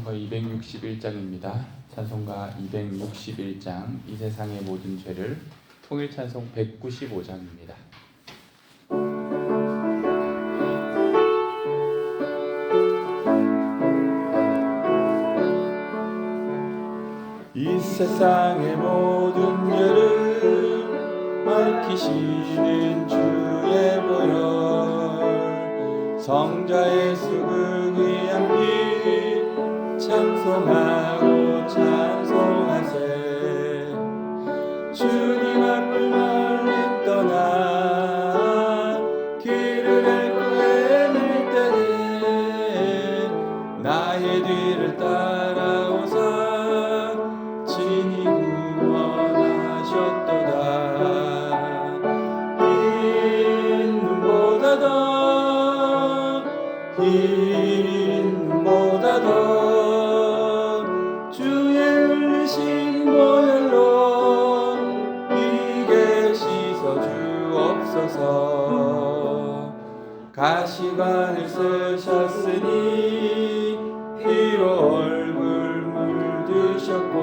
찬송가 261장입니다. 찬송가 261장 이 세상의 모든 죄를 통일 찬송 195장입니다. 이 세상의 모든 죄를 밝히시는 주의 보혈 성자 예수 그 귀한 피 찬송하고 찬송하세. 주님 앞을 멀리 떠나 길을 잃고 헤맬 때에 나의 뒤를 따라오사 친히 구원하셨도다. 흰 눈보다 더 주의 흘리신 보혈로 이게 씻어 주옵소서. 가시관을 쓰셨으니 피로 얼굴 물드셨고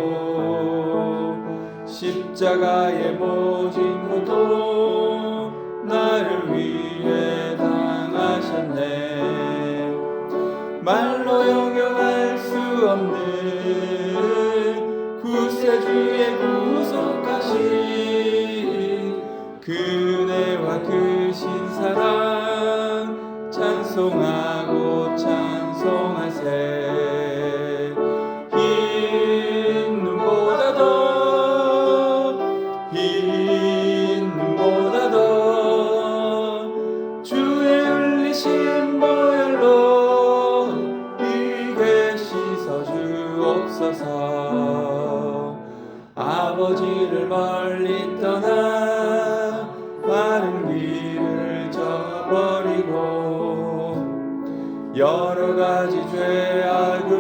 십자가의 모진 고통 나를 위해 당하셨네. 말로 형용할 수 없는 구세주의 구속하신 그네와 그 신사랑 찬송하고 찬송하세. 흰 눈보다 더 주의 흘리신 보혈로 주옵소서. 아버지를 멀리 떠나 바른 길을 저버리고 여러 가지 죄악으로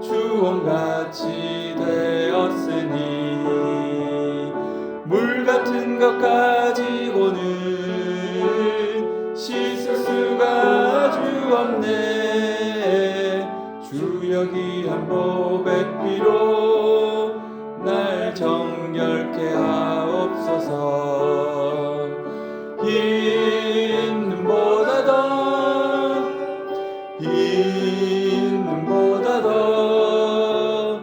주홍같이 되었으니 물 같은 것 가지고는 씻을 수가 아주 없네. 주여 귀한 보배 피로 날 정결케 하옵소서. 흰 눈보다 더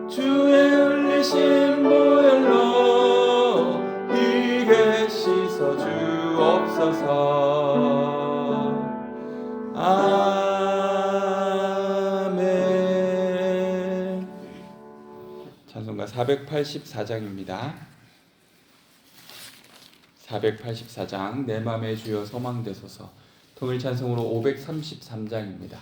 주의 흘리신 보혈로 이게 씻어 주옵소서. 아멘. 찬송가 484장입니다. 484장 내 맘에 주여 소망되소서. 통일 찬송으로 533장입니다.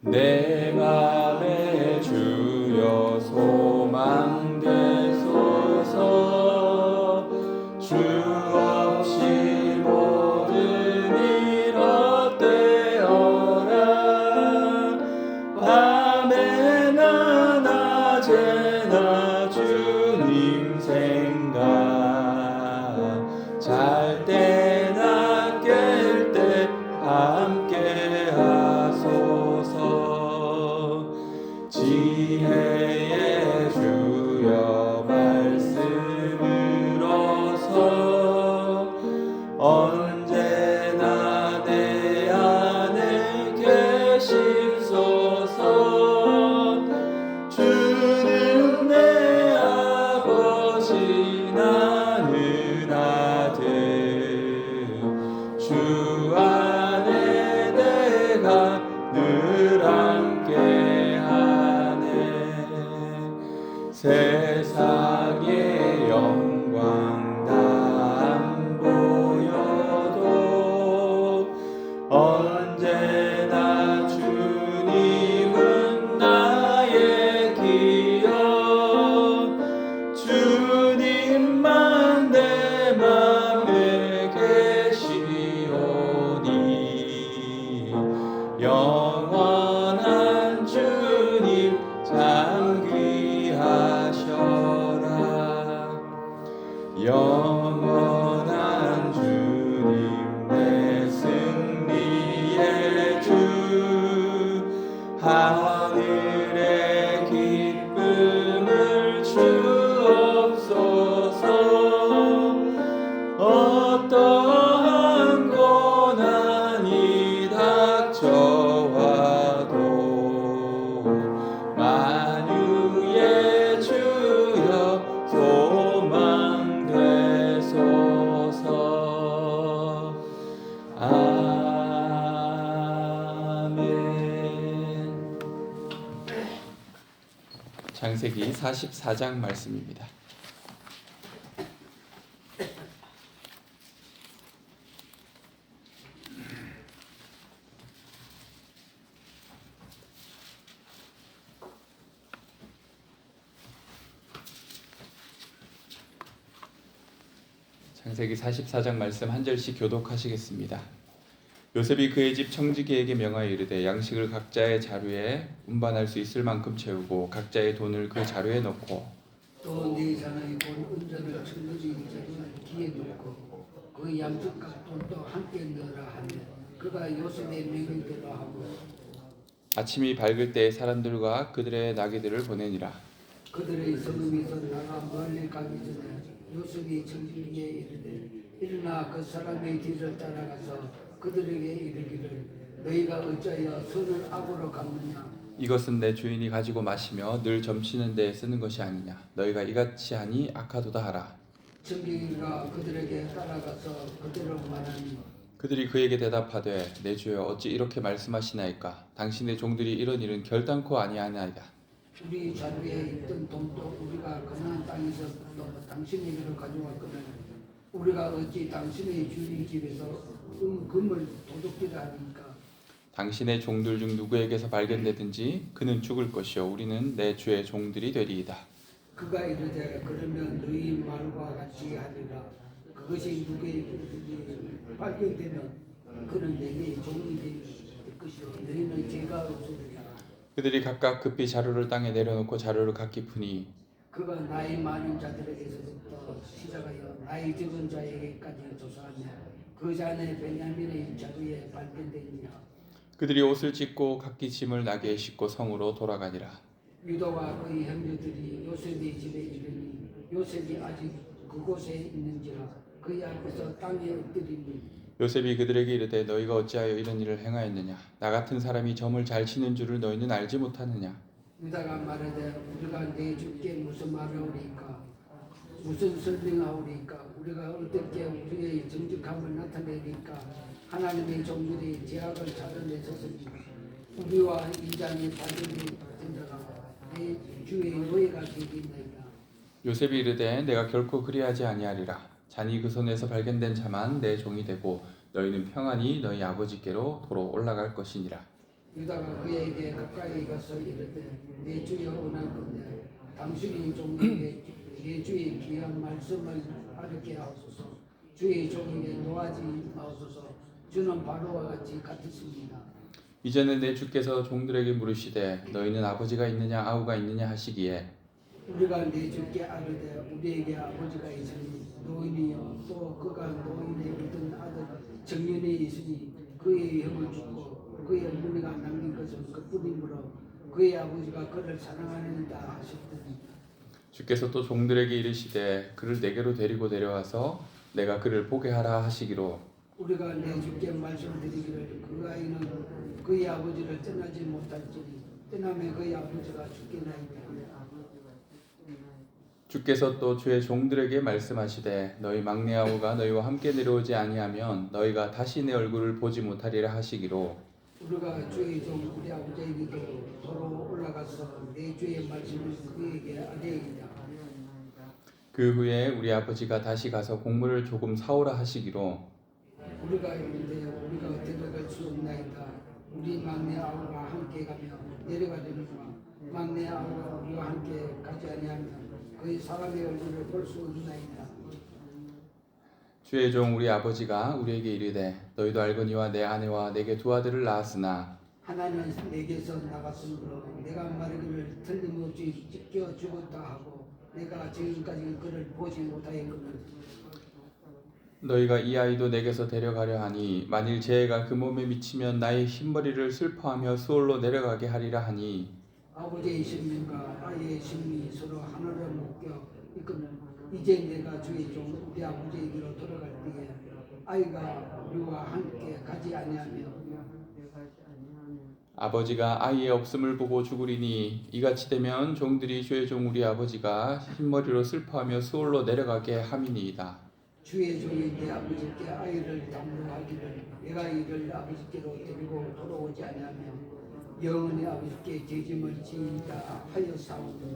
내 맘에 주여 소망되소서. 주 없이 모든 일 헛되어라. 밤에나 낮에나 주님 생각 잘 때나 깰 때 함께 하소서. 지혜의 주여 말씀으로서 언제나 내 안에 계시소서. 주는 내 아버지 나는 아들 주 안에 내가 늘 함께 하네. 세상의 영광 다 안 보여도 언제나 주님은 나의 기억. 주님만 내 맘에 계시오니 영원한 하늘의 기쁨을 주옵소서. 어떠한 고난이 닥쳐와도 만유의 주여 소망 되소서. 아멘. 창세기 44장 말씀입니다. 창세기 44장 말씀 한 절씩 교독하시겠습니다. 요셉이 그의 집 청지기에게 명하여 이르되 양식을 각자의 자루에 운반할 수 있을 만큼 채우고 각자의 돈을 그 자루에 넣고 또 네 자녀의 본 은전을 청지기 기에 놓고 그 양식값 돈도 함께 넣으라 하며 그가 요셉의 명령대로 하고 아침이 밝을 때 사람들과 그들의 나귀들을 보내니라. 그들의 성읍에서 나가 멀리 가기 전에 요셉이 청지기에 이르되 일어나 그 사람의 뒤를 따라가서 그들에게 이르기를 너희가 어찌하여 선을 악으로 갚느냐. 이것은 내 주인이 가지고 마시며 늘 점치는 데에 쓰는 것이 아니냐. 너희가 이같이 하니 악하도다 하라. 청지기가 그들에게 따라가서 그대로 말하니 그들이 그에게 대답하되 내 주여 어찌 이렇게 말씀하시나이까. 당신의 종들이 이런 일은 결단코 아니하나이다. 우리 자루에 있던 돈도 우리가 가나안 땅에서부터 당신에게로 가져왔거든 우리가 어찌 당신의 주인 집에서 금을 도둑질을 하니까. 당신의 종들 중 누구에게서 발견되든지 그는 죽을 것이요 우리는 내 주의 종들이 되리이다. 그가 이르되 그러면 너희 말과 같이 하리라. 그것이 누구에게든지 발견되면 그는 내게 종이 될 것이요 너희는 죄가 없으리라. 그들이 각각 급히 자루를 땅에 내려놓고 자루를 각기 푸니 그가 나이 많은 자들에게서부터 시작하여 나이 적은 자에게까지 조사하며 그 자네 베냐민의 자루에 발견되니라. 그들이 옷을 찢고 각기 짐을 나귀에 싣고 성으로 돌아가니라. 유다와 그의 형제들이 요셉의 집에 이르니 요셉이 아직 그곳에 있는지라 그의 앞에서 땅에 엎드리니 요셉이 그들에게 이르되 너희가 어찌하여 이런 일을 행하였느냐. 나 같은 사람이 점을 잘 치는 줄을 너희는 알지 못하느냐. 유다가 말하되 우리가 내 주께 무슨 말하오리까 무슨 설명하오리까 우리가 어떻게 우리의 정직함을 나타내리까. 하나님의 종들이 제약을 찾아내셨으니 우리와 인장의 발견이 된 자가 내 주의 노예가 되겠나이다. 요셉이 이르되 내가 결코 그리하지 아니하리라. 잔이 그 손에서 발견된 자만 내 종이 되고 너희는 평안히 너희 아버지께로 도로 올라갈 것이니라. 유다가 그에게 가까이 가서 이르되 내 주여 원하건대 당신의 종에게 내 주의 귀한 말씀을 알게 하소서. 주의 종에게 노하지 마소서. 주는 바로와 같이 같으십니다. 이제는 내 주께서 종들에게 물으시되 너희는 아버지가 있느냐 아우가 있느냐 하시기에 우리가 내 주께 아뢰되 우리에게 아버지가 있으니 노인이요 또 그가 노인의 얻은 아들 정년이 있으니 그의 형을 죽고 그의 어머니가 남긴 것은 그뿐이므로 그의 아버지가 그를 사랑하는다 하셨더니 주께서 또 종들에게 이르시되 그를 내게로 데리고 내려와서 내가 그를 보게 하라 하시기로 우리가 내 주께 말씀드리기를 그 아이는 그의 아버지를 떠나지 못할지니 떠나면 그의 아버지가 죽겠나이다. 주께서 또 주의 종들에게 말씀하시되 너희 막내 아우가 너희와 함께 내려오지 아니하면 너희가 다시 내 얼굴을 보지 못하리라 하시기로 우리가 주의 종 우리 아버지에게도 도로 올라가서 내 주의 말씀을 그에게 알리이다. 그 후에 우리 아버지가 다시 가서 곡물을 조금 사오라 하시기로 우리가 이르되 우리가 데려갈 수 없나이다. 우리 막내 아우가 함께 가며 내려가려니와 막내 아우가 우리와 함께 가지 아니하면 그의 사람의 얼굴을 볼 수 없나이다. 주의 종 우리 아버지가 우리에게 이르되 너희도 알거니와 내 아내와 내게 두 아들을 낳았으나 하나는 내게서 나갔으므로 내가 말하기를 틀림없이 찢겨 죽었다 하고 내가 지금까지 그를 보지 못하였거늘 너희가 이 아이도 내게서 데려가려 하니 만일 재해가 그 몸에 미치면 나의 흰머리를 슬퍼하며 수월로 내려가게 하리라 하니 아버지의 심령과 아이의 심이 서로 하나로 묶여 이끄는 이제 내가 주의 종 우리 아버지에게로 돌아갈 때에 아이가 우리와 함께 가지 아니하며 아버지가 아이의 없음을 보고 죽으리니 이같이 되면 종들이 주의 종 우리 아버지가 흰머리로 슬퍼하며 수월로 내려가게 함이니이다. 주의 종이 내 아버지께 아이를 담보하기를 내가 이를 아버지께로 데리고 돌아오지 아니하며 영원히 아버지께 죄짐을 지이다 하였사오니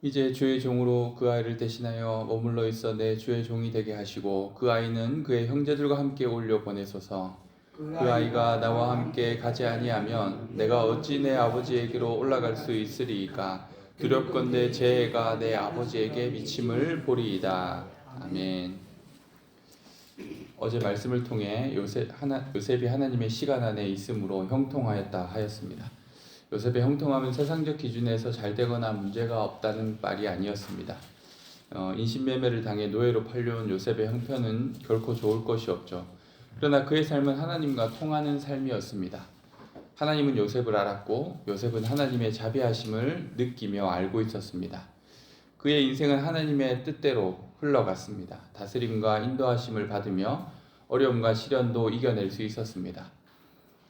이제 주의 종으로 그 아이를 대신하여 머물러 있어 내 주의 종이 되게 하시고 그 아이는 그의 형제들과 함께 올려 보내소서. 그 아이가 나와 함께 가지 아니하면 내가 어찌 내 아버지에게로 올라갈 수 있으리이까. 두렵건대 재해가 내 아버지에게 미침을 보리이다. 아멘. 어제 말씀을 통해 요셉이 하나님의 시간 안에 있음으로 형통하였다 하였습니다. 요셉의 형통함은 세상적 기준에서 잘 되거나 문제가 없다는 말이 아니었습니다. 인신매매를 당해 노예로 팔려온 요셉의 형편은 결코 좋을 것이 없죠. 그러나 그의 삶은 하나님과 통하는 삶이었습니다. 하나님은 요셉을 알았고 요셉은 하나님의 자비하심을 느끼며 알고 있었습니다. 그의 인생은 하나님의 뜻대로 흘러갔습니다. 다스림과 인도하심을 받으며 어려움과 시련도 이겨낼 수 있었습니다.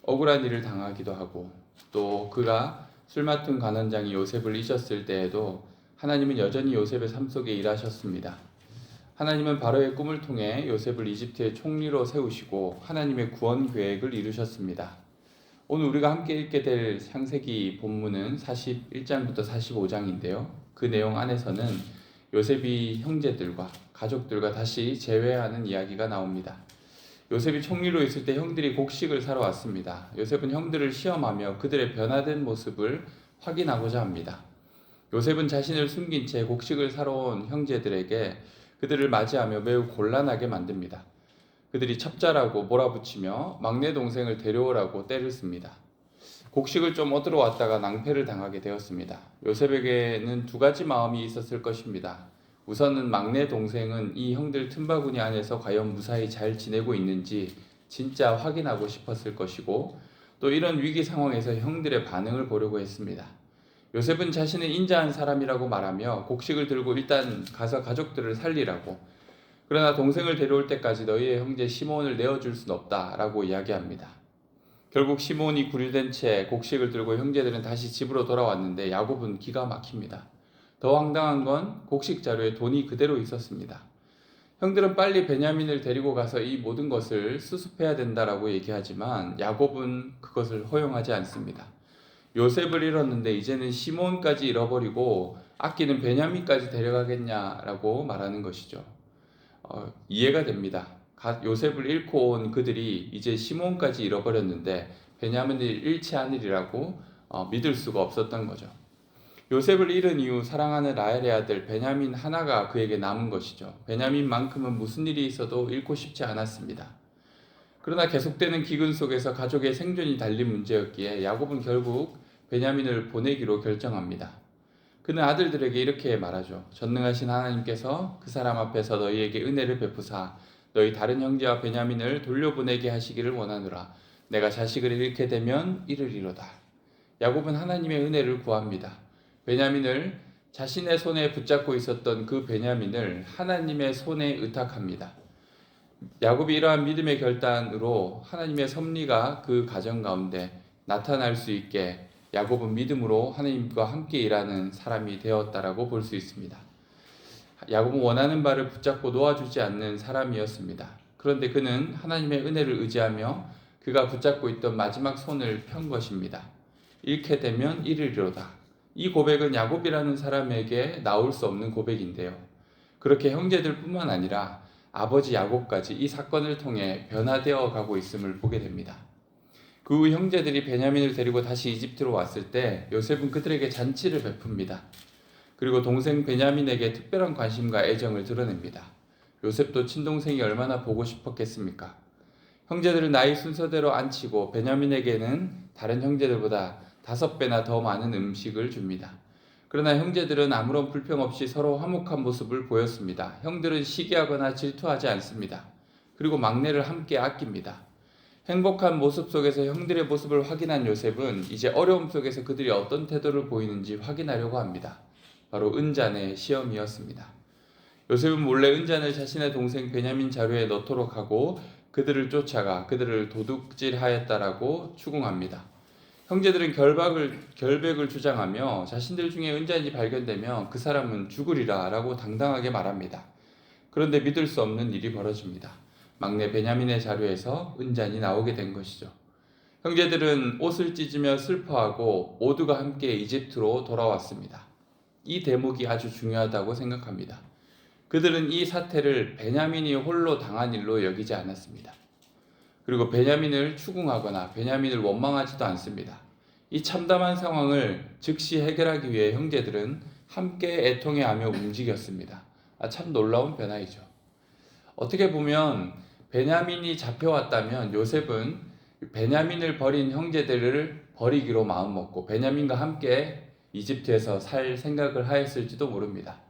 억울한 일을 당하기도 하고 또 그가 술 맡은 관원장이 요셉을 잊었을 때에도 하나님은 여전히 요셉의 삶 속에 일하셨습니다. 하나님은 바로의 꿈을 통해 요셉을 이집트의 총리로 세우시고 하나님의 구원 계획을 이루셨습니다. 오늘 우리가 함께 읽게 될 창세기 본문은 41장부터 45장인데요. 그 내용 안에서는 요셉이 형제들과 가족들과 다시 재회하는 이야기가 나옵니다. 요셉이 총리로 있을 때 형들이 곡식을 사러 왔습니다. 요셉은 형들을 시험하며 그들의 변화된 모습을 확인하고자 합니다. 요셉은 자신을 숨긴 채 곡식을 사러 온 형제들에게 그들을 맞이하며 매우 곤란하게 만듭니다. 그들이 첩자라고 몰아붙이며 막내 동생을 데려오라고 떼를 씁니다. 곡식을 좀 얻으러 왔다가 낭패를 당하게 되었습니다. 요셉에게는 두 가지 마음이 있었을 것입니다. 우선은 막내 동생은 이 형들 틈바구니 안에서 과연 무사히 잘 지내고 있는지 진짜 확인하고 싶었을 것이고 또 이런 위기 상황에서 형들의 반응을 보려고 했습니다. 요셉은 자신을 인자한 사람이라고 말하며 곡식을 들고 일단 가서 가족들을 살리라고, 그러나 동생을 데려올 때까지 너희의 형제 시몬을 내어줄 순 없다라고 이야기합니다. 결국 시몬이 구류된 채 곡식을 들고 형제들은 다시 집으로 돌아왔는데 야곱은 기가 막힙니다. 더 황당한 건 곡식 자루에 돈이 그대로 있었습니다. 형들은 빨리 베냐민을 데리고 가서 이 모든 것을 수습해야 된다라고 얘기하지만 야곱은 그것을 허용하지 않습니다. 요셉을 잃었는데 이제는 시몬까지 잃어버리고 아끼는 베냐민까지 데려가겠냐라고 말하는 것이죠. 이해가 됩니다. 요셉을 잃고 온 그들이 이제 시몬까지 잃어버렸는데 베냐민을 잃지 않으리라고 믿을 수가 없었던 거죠. 요셉을 잃은 이후 사랑하는 라헬의 아들 베냐민 하나가 그에게 남은 것이죠. 베냐민만큼은 무슨 일이 있어도 잃고 싶지 않았습니다. 그러나 계속되는 기근 속에서 가족의 생존이 달린 문제였기에 야곱은 결국 베냐민을 보내기로 결정합니다. 그는 아들들에게 이렇게 말하죠. 전능하신 하나님께서 그 사람 앞에서 너희에게 은혜를 베푸사 너희 다른 형제와 베냐민을 돌려보내게 하시기를 원하노라. 내가 자식을 잃게 되면 이르리로다. 야곱은 하나님의 은혜를 구합니다. 베냐민을 자신의 손에 붙잡고 있었던 그 베냐민을 하나님의 손에 의탁합니다. 야곱이 이러한 믿음의 결단으로 하나님의 섭리가 그 가정 가운데 나타날 수 있게 야곱은 믿음으로 하나님과 함께 일하는 사람이 되었다라고 볼 수 있습니다. 야곱은 원하는 바를 붙잡고 놓아주지 않는 사람이었습니다. 그런데 그는 하나님의 은혜를 의지하며 그가 붙잡고 있던 마지막 손을 편 것입니다. 잃게 되면 이르리로다. 이 고백은 야곱이라는 사람에게 나올 수 없는 고백인데요. 그렇게 형제들뿐만 아니라 아버지 야곱까지 이 사건을 통해 변화되어 가고 있음을 보게 됩니다. 그 후 형제들이 베냐민을 데리고 다시 이집트로 왔을 때 요셉은 그들에게 잔치를 베풉니다. 그리고 동생 베냐민에게 특별한 관심과 애정을 드러냅니다. 요셉도 친동생이 얼마나 보고 싶었겠습니까? 형제들을 나이 순서대로 앉히고 베냐민에게는 다른 형제들보다 5배나 더 많은 음식을 줍니다. 그러나 형제들은 아무런 불평 없이 서로 화목한 모습을 보였습니다. 형들은 시기하거나 질투하지 않습니다. 그리고 막내를 함께 아낍니다. 행복한 모습 속에서 형들의 모습을 확인한 요셉은 이제 어려움 속에서 그들이 어떤 태도를 보이는지 확인하려고 합니다. 바로 은잔의 시험이었습니다. 요셉은 몰래 은잔을 자신의 동생 베냐민 자루에 넣도록 하고 그들을 쫓아가 그들을 도둑질하였다라고 추궁합니다. 형제들은 결백을 주장하며 자신들 중에 은잔이 발견되면 그 사람은 죽으리라 라고 당당하게 말합니다. 그런데 믿을 수 없는 일이 벌어집니다. 막내 베냐민의 자루에서 은잔이 나오게 된 것이죠. 형제들은 옷을 찢으며 슬퍼하고 모두가 함께 이집트로 돌아왔습니다. 이 대목이 아주 중요하다고 생각합니다. 그들은 이 사태를 베냐민이 홀로 당한 일로 여기지 않았습니다. 그리고 베냐민을 추궁하거나 베냐민을 원망하지도 않습니다. 이 참담한 상황을 즉시 해결하기 위해 형제들은 함께 애통해하며 움직였습니다. 참 놀라운 변화이죠. 어떻게 보면 베냐민이 잡혀왔다면 요셉은 베냐민을 버린 형제들을 버리기로 마음먹고 베냐민과 함께 이집트에서 살 생각을 하였을지도 모릅니다.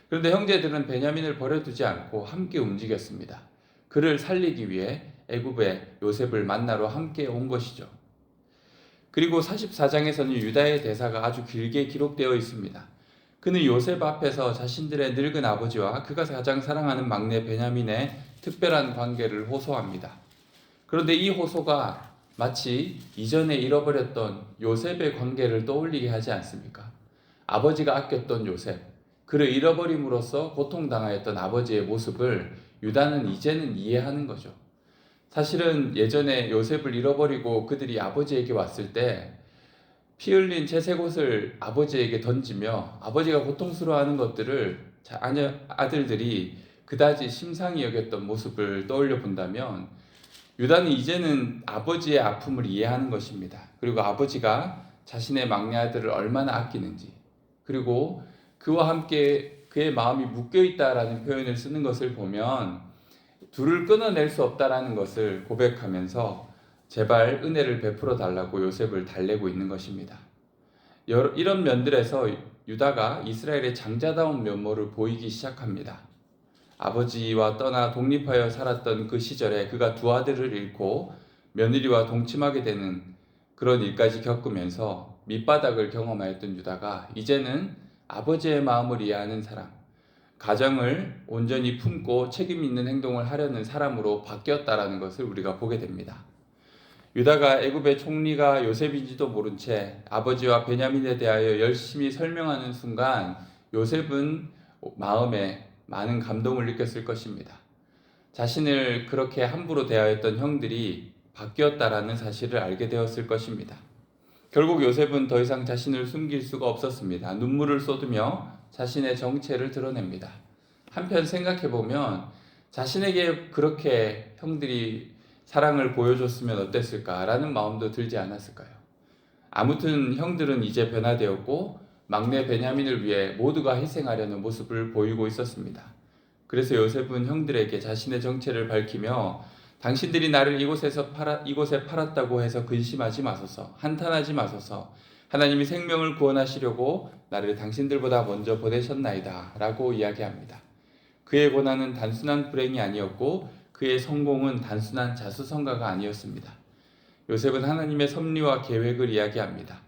그런데 형제들은 베냐민을 버려두지 않고 함께 움직였습니다. 그를 살리기 위해 애굽에 요셉을 만나러 함께 온 것이죠. 그리고 44장에서는 유다의 대사가 아주 길게 기록되어 있습니다. 그는 요셉 앞에서 자신들의 늙은 아버지와 그가 가장 사랑하는 막내 베냐민의 특별한 관계를 호소합니다. 그런데 이 호소가 마치 이전에 잃어버렸던 요셉의 관계를 떠올리게 하지 않습니까? 아버지가 아꼈던 요셉, 그를 잃어버림으로써 고통당하였던 아버지의 모습을 유다는 이제는 이해하는 거죠. 사실은 예전에 요셉을 잃어버리고 그들이 아버지에게 왔을 때 피 흘린 채색 옷을 아버지에게 던지며 아버지가 고통스러워하는 것들을 아들들이 그다지 심상히 여겼던 모습을 떠올려 본다면 유다는 이제는 아버지의 아픔을 이해하는 것입니다. 그리고 아버지가 자신의 막내 아들을 얼마나 아끼는지, 그리고 그와 함께 그의 마음이 묶여 있다라는 표현을 쓰는 것을 보면 둘을 끊어낼 수 없다라는 것을 고백하면서 제발 은혜를 베풀어 달라고 요셉을 달래고 있는 것입니다. 이런 면들에서 유다가 이스라엘의 장자다운 면모를 보이기 시작합니다. 아버지와 떠나 독립하여 살았던 그 시절에 그가 두 아들을 잃고 며느리와 동침하게 되는 그런 일까지 겪으면서 밑바닥을 경험하였던 유다가 이제는 아버지의 마음을 이해하는 사람, 가정을 온전히 품고 책임 있는 행동을 하려는 사람으로 바뀌었다라는 것을 우리가 보게 됩니다. 유다가 애굽의 총리가 요셉인지도 모른 채 아버지와 베냐민에 대하여 열심히 설명하는 순간 요셉은 마음에 많은 감동을 느꼈을 것입니다. 자신을 그렇게 함부로 대하였던 형들이 바뀌었다라는 사실을 알게 되었을 것입니다. 결국 요셉은 더 이상 자신을 숨길 수가 없었습니다. 눈물을 쏟으며 자신의 정체를 드러냅니다. 한편 생각해보면 자신에게 그렇게 형들이 사랑을 보여줬으면 어땠을까라는 마음도 들지 않았을까요? 아무튼 형들은 이제 변화되었고 막내 베냐민을 위해 모두가 희생하려는 모습을 보이고 있었습니다. 그래서 요셉은 형들에게 자신의 정체를 밝히며 당신들이 나를 이곳에 팔았다고 해서 근심하지 마소서, 한탄하지 마소서. 하나님이 생명을 구원하시려고 나를 당신들보다 먼저 보내셨나이다 라고 이야기합니다. 그의 고난은 단순한 불행이 아니었고 그의 성공은 단순한 자수성가가 아니었습니다. 요셉은 하나님의 섭리와 계획을 이야기합니다.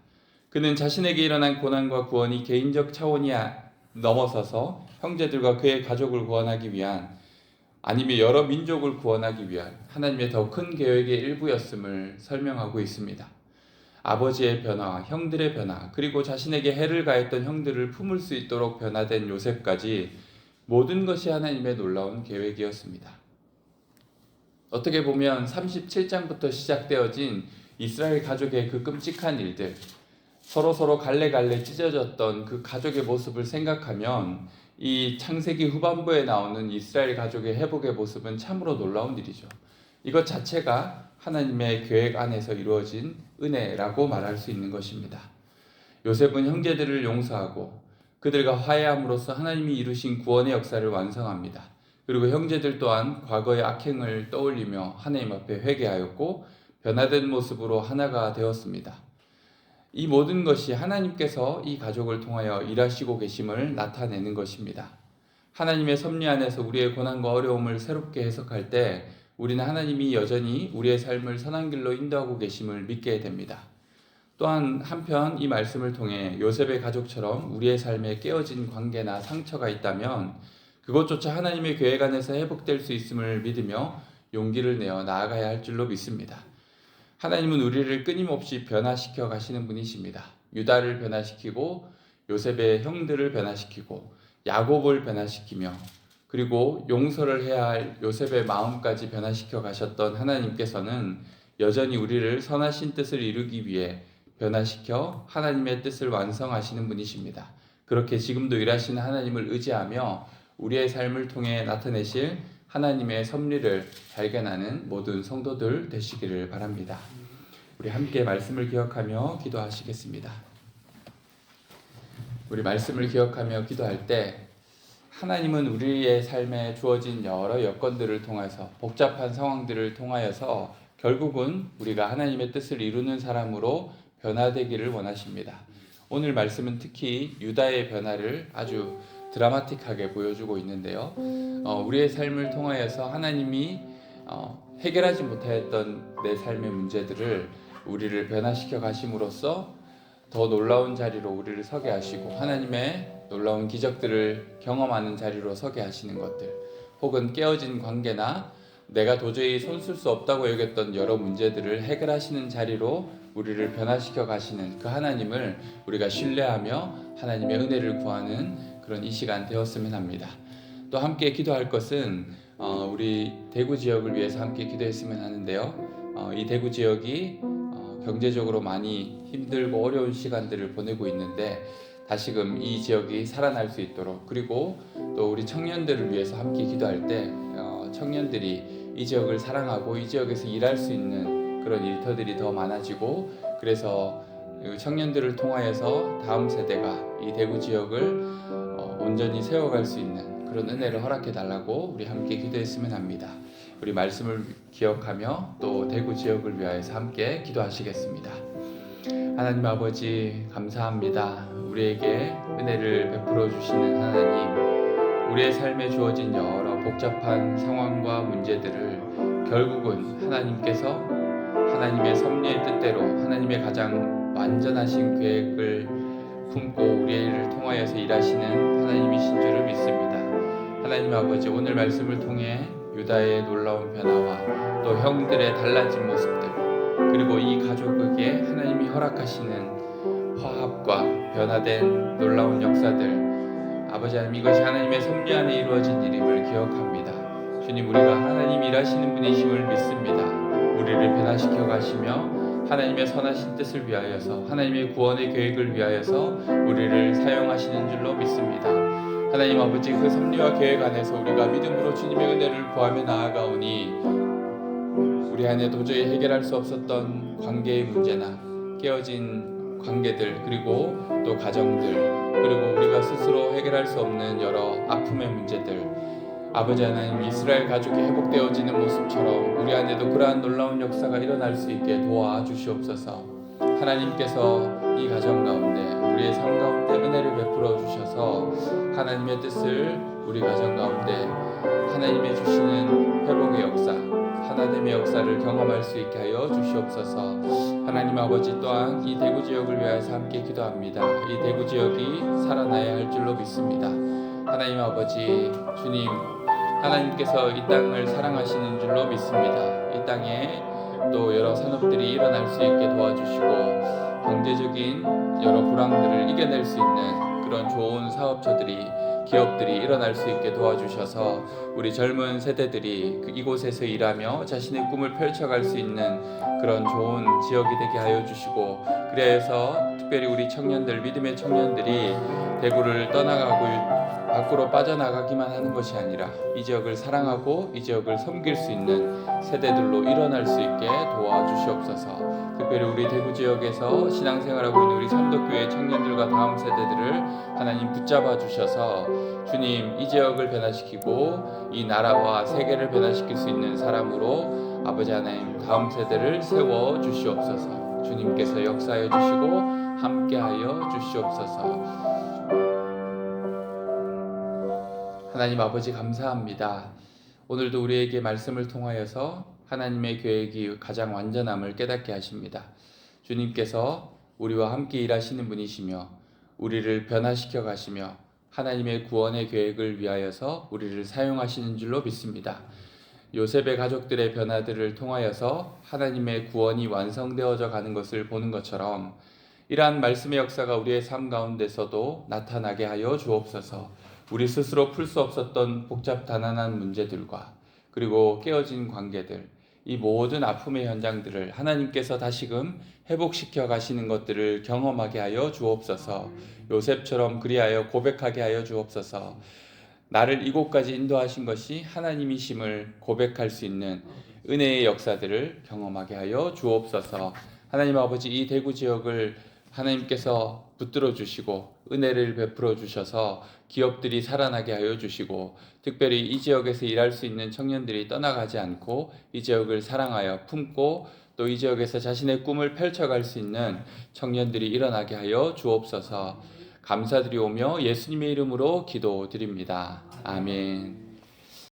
그는 자신에게 일어난 고난과 구원이 개인적 차원이 넘어서서 형제들과 그의 가족을 구원하기 위한, 아니면 여러 민족을 구원하기 위한 하나님의 더 큰 계획의 일부였음을 설명하고 있습니다. 아버지의 변화, 형들의 변화, 그리고 자신에게 해를 가했던 형들을 품을 수 있도록 변화된 요셉까지 모든 것이 하나님의 놀라운 계획이었습니다. 어떻게 보면 37장부터 시작되어진 이스라엘 가족의 그 끔찍한 일들, 서로 갈래갈래 찢어졌던 그 가족의 모습을 생각하면 이 창세기 후반부에 나오는 이스라엘 가족의 회복의 모습은 참으로 놀라운 일이죠. 이것 자체가 하나님의 계획 안에서 이루어진 은혜라고 말할 수 있는 것입니다. 요셉은 형제들을 용서하고 그들과 화해함으로써 하나님이 이루신 구원의 역사를 완성합니다. 그리고 형제들 또한 과거의 악행을 떠올리며 하나님 앞에 회개하였고 변화된 모습으로 하나가 되었습니다. 이 모든 것이 하나님께서 이 가족을 통하여 일하시고 계심을 나타내는 것입니다. 하나님의 섭리 안에서 우리의 고난과 어려움을 새롭게 해석할 때 우리는 하나님이 여전히 우리의 삶을 선한 길로 인도하고 계심을 믿게 됩니다. 또한 한편 이 말씀을 통해 요셉의 가족처럼 우리의 삶에 깨어진 관계나 상처가 있다면 그것조차 하나님의 계획 안에서 회복될 수 있음을 믿으며 용기를 내어 나아가야 할 줄로 믿습니다. 하나님은 우리를 끊임없이 변화시켜 가시는 분이십니다. 유다를 변화시키고 요셉의 형들을 변화시키고 야곱을 변화시키며 그리고 용서를 해야 할 요셉의 마음까지 변화시켜 가셨던 하나님께서는 여전히 우리를 선하신 뜻을 이루기 위해 변화시켜 하나님의 뜻을 완성하시는 분이십니다. 그렇게 지금도 일하시는 하나님을 의지하며 우리의 삶을 통해 나타내실 하나님의 섭리를 발견하는 모든 성도들 되시기를 바랍니다. 우리 함께 말씀을 기억하며 기도하시겠습니다. 우리 말씀을 기억하며 기도할 때 하나님은 우리의 삶에 주어진 여러 여건들을 통해서 복잡한 상황들을 통하여서 결국은 우리가 하나님의 뜻을 이루는 사람으로 변화되기를 원하십니다. 오늘 말씀은 특히 유다의 변화를 아주 드라마틱하게 보여주고 있는데요. 우리의 삶을 통하여서 하나님이 해결하지 못하였던 내 삶의 문제들을 우리를 변화시켜 가심으로써 더 놀라운 자리로 우리를 서게 하시고 하나님의 놀라운 기적들을 경험하는 자리로 서게 하시는 것들, 혹은 깨어진 관계나 내가 도저히 손쓸 수 없다고 여겼던 여러 문제들을 해결하시는 자리로 우리를 변화시켜 가시는 그 하나님을 우리가 신뢰하며 하나님의 은혜를 구하는 그런 이 시간 되었으면 합니다. 또 함께 기도할 것은 우리 대구 지역을 위해서 함께 기도했으면 하는데요. 이 대구 지역이 경제적으로 많이 힘들고 어려운 시간들을 보내고 있는데 다시금 이 지역이 살아날 수 있도록, 그리고 또 우리 청년들을 위해서 함께 기도할 때 청년들이 이 지역을 사랑하고 이 지역에서 일할 수 있는 그런 일터들이 더 많아지고, 그래서 청년들을 통하여서 다음 세대가 이 대구 지역을 온전히 세워갈 수 있는 그런 은혜를 허락해 달라고 우리 함께 기도했으면 합니다. 우리 말씀을 기억하며 또 대구 지역을 위하여서 함께 기도하시겠습니다. 하나님 아버지, 감사합니다. 우리에게 은혜를 베풀어 주시는 하나님, 우리의 삶에 주어진 여러 복잡한 상황과 문제들을 결국은 하나님께서 하나님의 섭리의 뜻대로 하나님의 가장 완전하신 계획을 품고 우리를 통하여서 일하시는 하나님이신 줄을 믿습니다. 하나님 아버지, 오늘 말씀을 통해 유다의 놀라운 변화와 또 형들의 달라진 모습들, 그리고 이 가족에게 하나님이 허락하시는 화합과 변화된 놀라운 역사들, 아버지 하나님, 이것이 하나님의 섭리 안에 이루어진 일임을 기억합니다. 주님, 우리가 하나님 일하시는 분이심을 믿습니다. 우리를 변화시켜 가시며 하나님의 선하신 뜻을 위하여서, 하나님의 구원의 계획을 위하여서 우리를 사용하시는 줄로 믿습니다. 하나님 아버지, 그 섭리와 계획 안에서 우리가 믿음으로 주님의 은혜를 구하며 나아가오니 우리 안에 도저히 해결할 수 없었던 관계의 문제나 깨어진 관계들, 그리고 또 가정들, 그리고 우리가 스스로 해결할 수 없는 여러 아픔의 문제들, 아버지 하나님, 이스라엘 가족이 회복되어지는 모습처럼 우리 안에도 그러한 놀라운 역사가 일어날 수 있게 도와주시옵소서. 하나님께서 이 가정 가운데, 우리의 삶 가운데 은혜를 베풀어 주셔서 하나님의 뜻을 우리 가정 가운데 하나님의 주시는 회복의 역사, 하나됨의 역사를 경험할 수 있게 하여 주시옵소서. 하나님 아버지, 또한 이 대구 지역을 위하여서 함께 기도합니다. 이 대구 지역이 살아나야 할 줄로 믿습니다. 하나님 아버지, 주님, 하나님께서 이 땅을 사랑하시는 줄로 믿습니다. 이 땅에 또 여러 산업들이 일어날 수 있게 도와주시고 경제적인 여러 불황들을 이겨낼 수 있는 그런 좋은 사업처들이, 기업들이 일어날 수 있게 도와주셔서 우리 젊은 세대들이 이곳에서 일하며 자신의 꿈을 펼쳐갈 수 있는 그런 좋은 지역이 되게 하여 주시고, 그래서 특별히 우리 청년들, 믿음의 청년들이 대구를 떠나가고 밖으로 빠져나가기만 하는 것이 아니라 이 지역을 사랑하고 이 지역을 섬길 수 있는 세대들로 일어날 수 있게 도와주시옵소서. 특별히 우리 대구 지역에서 신앙생활하고 있는 우리 삼덕교회 청년들과 다음 세대들을 하나님 붙잡아 주셔서 주님, 이 지역을 변화시키고 이 나라와 세계를 변화시킬 수 있는 사람으로 아버지 하나님, 다음 세대를 세워 주시옵소서. 주님께서 역사해 주시고 함께하여 주시옵소서. 하나님 아버지 감사합니다. 오늘도 우리에게 말씀을 통하여서 하나님의 계획이 가장 완전함을 깨닫게 하십니다. 주님께서 우리와 함께 일하시는 분이시며 우리를 변화시켜 가시며 하나님의 구원의 계획을 위하여서 우리를 사용하시는 줄로 믿습니다. 요셉의 가족들의 변화들을 통하여서 하나님의 구원이 완성되어져 가는 것을 보는 것처럼 이러한 말씀의 역사가 우리의 삶 가운데서도 나타나게 하여 주옵소서. 우리 스스로 풀 수 없었던 복잡단단한 문제들과 그리고 깨어진 관계들, 이 모든 아픔의 현장들을 하나님께서 다시금 회복시켜 가시는 것들을 경험하게 하여 주옵소서. 요셉처럼 그리하여 고백하게 하여 주옵소서. 나를 이곳까지 인도하신 것이 하나님이심을 고백할 수 있는 은혜의 역사들을 경험하게 하여 주옵소서. 하나님 아버지, 이 대구 지역을 하나님께서 붙들어 주시고 은혜를 베풀어 주셔서 기업들이 살아나게 하여 주시고 특별히 이 지역에서 일할 수 있는 청년들이 떠나가지 않고 이 지역을 사랑하여 품고 또 이 지역에서 자신의 꿈을 펼쳐갈 수 있는 청년들이 일어나게 하여 주옵소서. 감사드리오며 예수님의 이름으로 기도드립니다. 아멘.